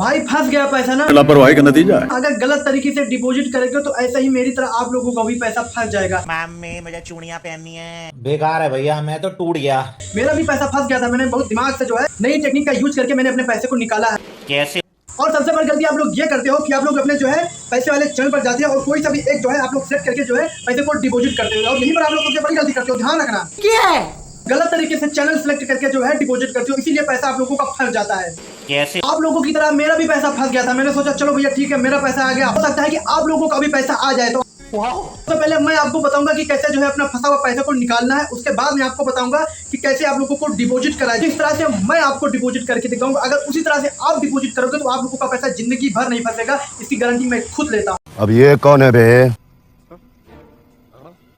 भाई फंस गया पैसा ना, लापरवाही का नतीजा है। अगर गलत तरीके से डिपॉजिट करेंगे तो ऐसा ही मेरी तरह आप लोगों का भी पैसा फंस जाएगा। मम्मी मुझे चूड़ियां पहननी है। बेकार है भैया, मैं तो टूट गया। मेरा भी पैसा फंस गया था, मैंने बहुत दिमाग से जो है नई टेक्निक का यूज करके मैंने अपने पैसे को निकाला है। कैसे? और सबसे बड़ी गलती आप लोग ये करते हो कि आप लोग अपने जो है पैसे वाले चैनल पर जाते हैं और कोई सा भी एक जो है आप लोग सेलेक्ट करके जो है पैसे को डिपॉजिट करते हो, और यहीं पर आप लोग सबसे बड़ी गलती करते हो। ध्यान रखना, क्या है? गलत तरीके से चैनल सेलेक्ट करके जो है डिपॉजिट करते हो, इसीलिए पैसा आप लोगों का फंस जाता है। कैसे? आप लोगों की तरह मेरा भी पैसा फंस गया था। मैंने सोचा चलो भैया ठीक है, मेरा पैसा आ गया, हो सकता है कि आप लोगों का भी पैसा आ जाए। तो पहले मैं आपको बताऊंगा कि कैसे जो है अपना फंसा हुआ पैसे को निकालना है, उसके बाद मैं आपको बताऊंगा कि कैसे आप लोगों को डिपॉजिट कराए। जिस तरह से मैं आपको डिपॉजिट करके दिखाऊंगा, अगर उसी तरह से आप डिपॉजिट करोगे तो आप लोगों का पैसा जिंदगी भर नहीं फंसेगा, इसकी गारंटी मैं खुद लेता हूँ। अब ये कौन है बे?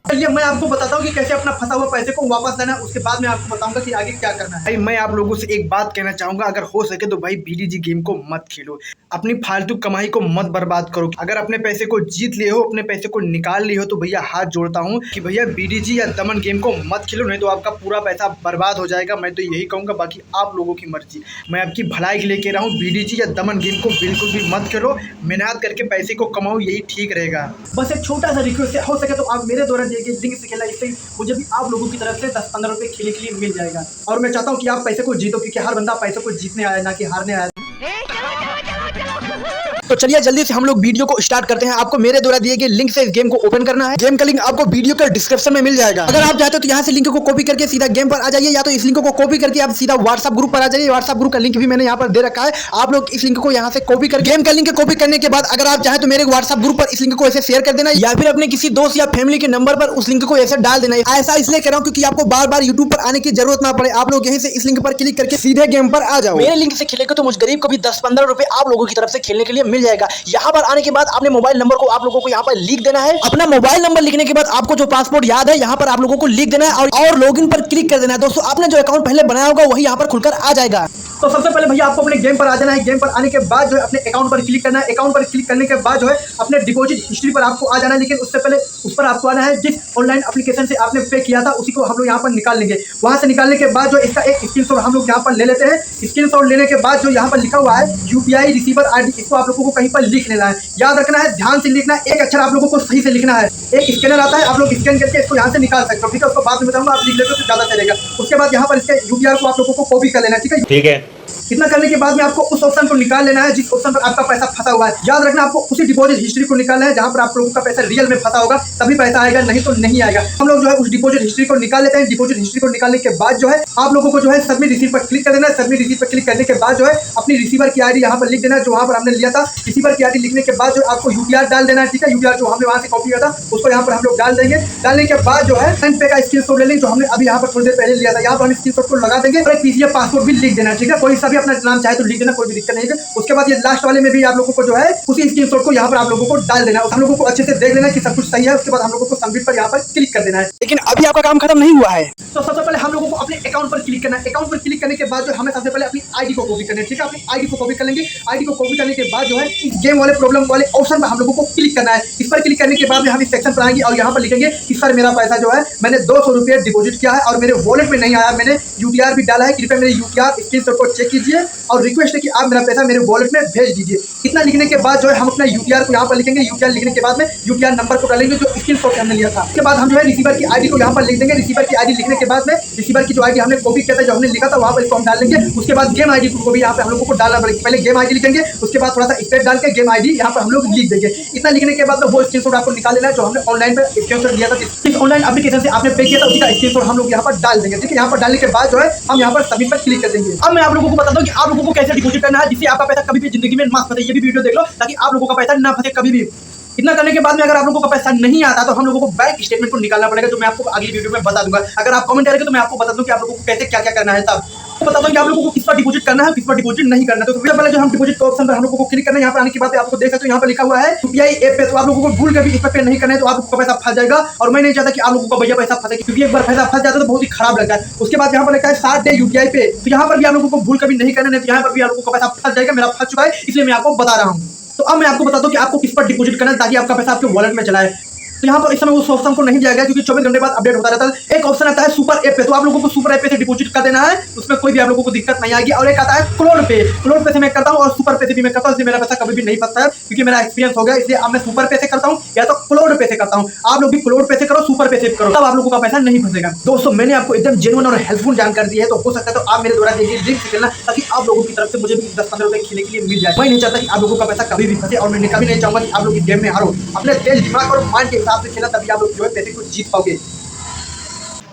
चलिए मैं आपको बताता हूँ कि कैसे अपना फंसा हुआ पैसे को वापस लेना है, उसके बाद मैं आपको बताऊंगा कि आगे क्या करना है। भाई मैं आप लोगों से एक बात कहना चाहूंगा, अगर हो सके तो भाई बीडीजी गेम को मत खेलो, अपनी फालतू कमाई को मत बर्बाद करो। अगर अपने पैसे को जीत लिए हो, अपने पैसे को निकाल लिए हो, तो भैया हाथ जोड़ता हूँ कि भैया बीडीजी या दमन गेम को मत खेलो, नहीं तो आपका पूरा पैसा बर्बाद हो जाएगा। मैं तो यही कहूँगा, बाकी आप लोगों की मर्जी। मैं आपकी भलाई के लिए कह रहा हूँ, बीडीजी या दमन गेम को बिल्कुल भी मत खेलो, मेहनत करके पैसे को कमाओ, यही ठीक रहेगा। बस एक छोटा सा रिक्वेस्ट है, हो सके तो आप मेरे द्वारा दिए गए लिंक से खेला, इससे मुझे भी आप लोगों की तरफ से 10-15 रुपये खेलने के लिए मिल जाएगा। और मैं चाहता हूँ कि आप पैसे को जीतो, क्योंकि हर बंदा पैसे को जीतने आया ना कि हारने आया। तो चलिए जल्दी से हम लोग वीडियो को स्टार्ट करते हैं। आपको मेरे द्वारा दिए गए लिंक से इस गेम को ओपन करना है। गेम का लिंक आपको वीडियो के डिस्क्रिप्शन में मिल जाएगा। अगर आप चाहते हो तो यहाँ से लिंक को कॉपी करके सीधा गेम पर आ जाइए, या तो इस लिंक को कॉपी करके आप सीधा व्हाट्सएप ग्रुप पर आ जाइए। व्हाट्सएप ग्रुप का लिंक भी मैंने यहाँ पर दे रखा है। आप लोग इस लिंक को यहाँ से कॉपी कर, गेम का लिंक कॉपी करने के बाद अगर आप चाहे तो मेरे व्हाट्सएप ग्रुप पर इस लिंक को ऐसे शेयर कर देना, या फिर अपने किसी दोस्त या फैमिली के नंबर पर उस लिंक को ऐसे डाल देना। ऐसा इसलिए कर रहा हूँ क्योंकि आपको बार बार यूट्यूब पर आने की जरूरत ना पड़े। आप लोग यहीं से इस लिंक पर क्लिक करके सीधे गेम पर आ जाओ। मेरे लिंक से खेलेंगे तो मुझ गरीब को भी 10-15 रुपए आप लोगों की तरफ से खेलने के लिए मिल जाएगा। यहाँ पर आने के बाद आपने मोबाइल नंबर को आप लोगों को यहाँ पर लिख देना है। अपना मोबाइल नंबर लिखने के बाद आपको जो पासवर्ड याद है यहाँ पर आप लोगों को लिख देना है और लॉगिन पर क्लिक कर देना है। दोस्तों आपने जो अकाउंट पहले बनाया होगा वही यहाँ पर खुलकर आ जाएगा। तो सबसे पहले भैया आपको अपने गेम पर आ जाना है। गेम पर आने के बाद जो है अपने अकाउंट पर क्लिक करना है। अकाउंट पर क्लिक करने के बाद जो है अपने डिपॉजिट हिस्ट्री पर आपको आ जाना है, लेकिन उससे पहले उस पर आपको आना है जिस ऑनलाइन एप्लीकेशन से आपने पे किया था उसी को हम लोग यहाँ पर निकाल लेंगे। वहाँ से निकालने के बाद जो इसका एक स्क्रीनशॉट हम लोग यहाँ पर ले लेते हैं। स्क्रीनशॉट लेने के बाद जो यहाँ पर लिखा हुआ है यूपीआई रिसीवर आईडी, इसको आप लोगों को कहीं पर लिख लेना है। याद रखना है, ध्यान से लिखना है, एक अक्षर आप लोगों को सही से लिखना है। एक स्कैनर आता है, आप लोग स्कैन करके इसको यहाँ से निकाल सकते हो, ठीक है। उसको बाद में बताऊंगा, आप लिख लेते हो तो ज़्यादा चलेगा। उसके बाद यहाँ पर इसके यूपीआई को आप लोगों को कॉपी कर लेना, ठीक है। ठीक है। इतना करने के बाद में आपको उस ऑप्शन को निकाल लेना है जिस ऑप्शन पर आपका पैसा फंसा हुआ है। याद रखना, आपको उसी डिपॉजिट हिस्ट्री को निकालना है जहां पर आप लोगों का पैसा रियल में फंसा होगा, तभी पैसा आएगा, नहीं तो नहीं आएगा। हम लोग जो है उस डिपॉजिट हिस्ट्री को निकाल लेते हैं। डिपॉजिट हिस्ट्री को निकालने के बाद जो है आप लोगों को जो है सबमिट रिसीव पर क्लिक कर देना है। सबमिट रिसीव पर क्लिक करने के बाद जो है अपनी रिसीवर की आईडी यहाँ पर लिख देना है, जो वहाँ पर हमने लिया था। रिसीवर की आईडी लिखने के बाद जो आपको यूपीआई डाल देना है, ठीक है। यूपीआई जो हमने वहाँ से कॉपी किया था उसको यहाँ पर हम लोग डाल देंगे। डालने के बाद जो है पे का स्क्रीनशॉट ले लेंगे, जो हमने अभी यहाँ पर थोड़ी देर पहले लिया था। यहाँ पर हम स्क्रीनशॉट को लगा देंगे और एक पीसीएफ पासवर्ड भी लिख देना है, ठीक है। कोई सा भी अपना नाम चाहे तो लिख देना, कोई भी दिक्कत नहीं है। उसके बाद ये लास्ट वाले में भी आप लोगों को जो है उसी स्क्रीनशॉट को यहाँ पर आप लोगों को डाल देना है। हम लोगों को अच्छे से देख लेना कि सब कुछ सही है। उसके बाद हम लोगों को सबमिट पर यहाँ पर क्लिक कर देना है। लेकिन अभी आपका काम खत्म नहीं हुआ है, तो सबसे पहले हम लोगों को अपने अकाउंट पर क्लिक करना है। अकाउंट पर क्लिक करने के बाद जो हमें सबसे पहले अपनी आईडी को कॉपी करना है, ठीक है। अपनी आईडी को कॉपी कर लेंगे। आईडी को कॉपी करने के बाद जो है इस गेम वाले प्रॉब्लम वाले ऑप्शन पर हम लोगों को क्लिक करना है। इस पर क्लिक करने के बाद में हम इस सेक्शन पर आएंगे और यहाँ पर लिखेंगे कि सर मेरा पैसा जो है मैंने 200 रुपये डिपॉजिट किया है और मेरे वॉलेट में नहीं आया, मैंने यूपीआई भी डाला है, कृपया मेरे यूपीआई स्क्रीनशॉट को चेक कीजिए और रिक्वेस्ट है कि आप मेरा पैसा मेरे वॉलेट में भेज दीजिए। इतना लिखने के बाद जो है हम अपना यूपीआई को यहाँ पर लिखेंगे। यूपीआई लिखने के बाद में यूपीआई नंबर को डालेंगे जो स्क्रीनशॉट हमने लिया था। उसके बाद हम जो है रिसीवर की आईडी को यहाँ पर लिख देंगे। रिसीवर की आईडी लिखने के बाद में रिसीवर की जो आईडी हमने कॉपी किया था, जो हमने लिखा था, वहाँ पर इसको हम डाल देंगे। उसके बाद गेम आईडी को भी यहाँ पे हम लोगों को डालना पड़ेगा। पहले गेम आईडी लिखेंगे, उसके बाद थोड़ा सा स्पेस डाल के गेम आईडी यहाँ पर हम लोग लिख देंगे। इतना लिखने के बाद वो स्क्रीनशॉट आपको निकाल लेना है जो हमने ऑनलाइन पे स्क्रीनशॉट लिया था। इस ऑनलाइन एप्लीकेशन से आपने पे किया था, उसी का स्क्रीनशॉट हम लोग यहाँ पर डाल देंगे, ठीक है। यहाँ पर डालने के बाद जो है हम यहाँ पर सबमिट पर क्लिक कर देंगे। अब मैं आप लोगों को बताता हूँ कि आप लोगों को कैसे डिपॉजिट करना है जिससे आपका पैसा कभी भी जिंदगी में ना फंसे। ये भी वीडियो देख लो ताकि आप लोगों का पैसा ना फंसे कभी भी। इतना करने के बाद में अगर आप लोगों का पैसा नहीं आता तो हम लोगों को बैंक स्टेटमेंट को निकालना पड़ेगा, जो मैं आपको अगली वीडियो में बता दूंगा। अगर आप कमेंट करेंगे तो मैं आपको बता दूं कि आप लोगों को कैसे क्या क्या करना है। तब बता दूं कि आप लोगों को किस पर डिपॉजिट करना है, किस पर डिपॉजिट नहीं करना है। तो सबसे पहले जो हम डिपॉजिट के ऑप्शन पर हम लोगों को क्लिक करना है। यहाँ पर आने के बाद आपको देख सकते हो यहाँ पर लिखा हुआ है यूपीआई ऐप पे, तो आप लोगों को भूल कर भी इस पर पे नहीं करना है, तो आप लोगों का पैसा फंस जाएगा। और मैं नहीं चाहता कि आप लोगों का भैया पैसा फंसे, क्योंकि एक बार पैसा फंस जाता है तो बहुत ही खराब लगता है। उसके बाद यहाँ पर लिखा है 60 डे यूपीआई पे, तो यहाँ पर भी आप लोगों को भूल कभी नहीं करना है। यहाँ पर भी आप लोगों का पैसा फंस जाएगा। मेरा फंस चुका है इसलिए मैं आपको बता रहा हूँ। तो अब मैं आपको बता दूं कि आपको किस पर डिपॉजिट करना है ताकि आपका पैसा आपके वॉलेट में चला है। तो यहाँ पर इस समय उस ऑप्शन को नहीं दिया गया क्योंकि 24 घंटे बाद अपडेट होता रहता है। एक ऑप्शन आता है सुपर ऐप पे, तो आप लोगों को सुपर ऐप पे से डिपॉजिट कर देना है, उसमें कोई भी आप लोगों को दिक्कत नहीं आएगी। और एक आता है क्लोड पे, क्लोड पे से मैं करता हूँ और सुपर पे से भी मैं करता हूँ, इसलिए मेरा पैसा कभी भी नहीं फंसता है क्योंकि मेरा एक्सपीरियंस हो गया। इसलिए अब मैं सुपर पे से करता हूँ या तो क्लोड पे से करता हूँ। आप लोग भी क्लोड पे से करो, सुपर पे से करो, तब आप लोगों का पैसा नहीं फंसेगा। दोस्तों मैंने आपको एकदम जेन्युइन और हेल्पफुल जानकारी दी है, तो हो सकता है तो आप मेरे द्वारा देखिए लिंक से खेलना, ताकि आप लोगों की तरफ से मुझे भी 10-15 रुपए खेलने के लिए मिल जाए। मैं नहीं चाहता कि आप लोगों का पैसा कभी भी फंसे और मैं कभी नहीं चाहूंगा कि आप लोग इस गेम में हारो। अपने तेज दिमाग और माइंड के हिसाब से खेलना, तभी आप लोग जो है पैसे को जीत पाओगे।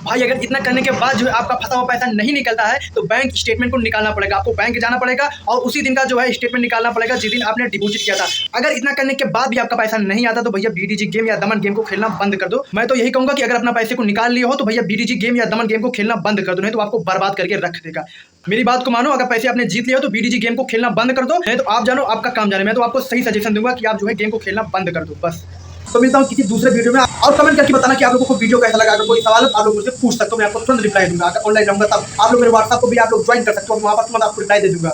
भाई अगर इतना करने के बाद जो है आपका फंसा हुआ पैसा नहीं निकलता है तो बैंक स्टेटमेंट को निकालना पड़ेगा, आपको बैंक जाना पड़ेगा और उसी दिन का जो है स्टेटमेंट निकालना पड़ेगा जिस दिन आपने डिपॉजिट किया था। अगर इतना करने के बाद भी आपका पैसा नहीं आता तो भैया बीडीजी गेम या दमन गेम को खेलना बंद कर दो। मैं तो यही कहूंगा कि अगर अपना पैसे को निकाल लिए हो तो भैया बीडीजी गेम या दमन गेम को खेलना बंद कर दो, नहीं तो आपको बर्बाद करके रख देगा। मेरी बात को मानो, अगर पैसे आपने जीत लिए हो तो बीडीजी गेम को खेलना बंद कर दो, नहीं तो आप जानो आपका काम जाने। मैं तो आपको सही सजेशन दूंगा कि आप जो है गेम को खेलना बंद कर दो बस। तो मिलता हूँ किसी दूसरे वीडियो में, और कमेंट करके बताना कि आप लोगों को वीडियो कैसा लगा। अगर कोई सवाल आप लोग मुझसे पूछ सकते हो, मैं आपको तुरंत रिप्लाई दूंगा। अगर ऑनलाइन रहूंगा तब आप लोग मेरे व्हाट्सएप को भी आप लोग ज्वाइन कर सकते हो, वहाँ पर तुरंत आपको रिप्लाई दे दूंगा।